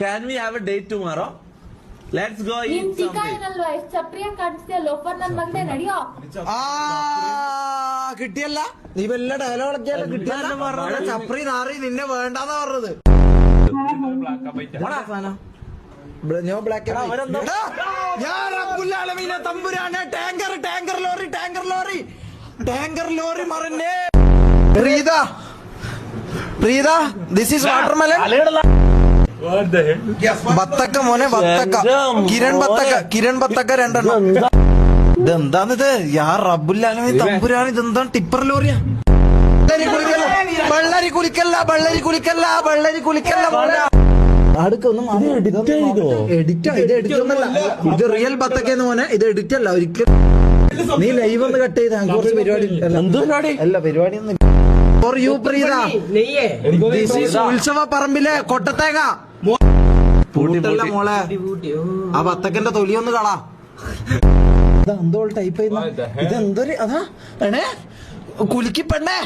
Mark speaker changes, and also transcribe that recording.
Speaker 1: Can we have a date tomorrow? Let's go eat something.
Speaker 2: കിട്ടിയല്ല നീ വല്ല ഡയലോഗൊക്കെയല്ല കിട്ടിയല്ല ചപ്രി നാറി നിന്നെ വേണ്ടെന്നാ പറഞ്ഞത് തമ്പുരാനെ ടാങ്കർ ലോറി മറന്നേ പ്രീത ദിസ് ഈസ് വാട്ടർമെലൻ ബത്തക്ക മോനെ ബത്തക്ക കിരൺ ബത്തക്ക രണ്ടെണ്ണം ഇതെന്താണിത് യാ റബ്ബുല്ലാലമീൻ തമ്പുരാൻ ഇതെന്താണ് ടിപ്പർ ലോറിയാ ബള്ളരി കുളിക്കല്ല ഇത് റിയൽ ബത്തക്കേന്ന് മോനെ ഇത് എഡിറ്റ് അല്ല ഒരിക്കലും നീ ലൈവ് ഒന്ന് കട്ട് ചെയ്ത കുറച്ച് പരിപാടി അല്ല പരിപാടി ഒന്നും ഫോർ യു പ്രീത ഉത്സവ പറമ്പിലെ കൊട്ടത്തേക പൂട്ടിട്ടല്ല മോളെ ആ ബത്തക്കന്റെ തൊലിയൊന്ന് കളാ ഇതെന്തോ ടൈപ്പ് ചെയ്യുന്ന ഇതെന്തൊരു അതാ കുലുക്കി പെണ്ണേ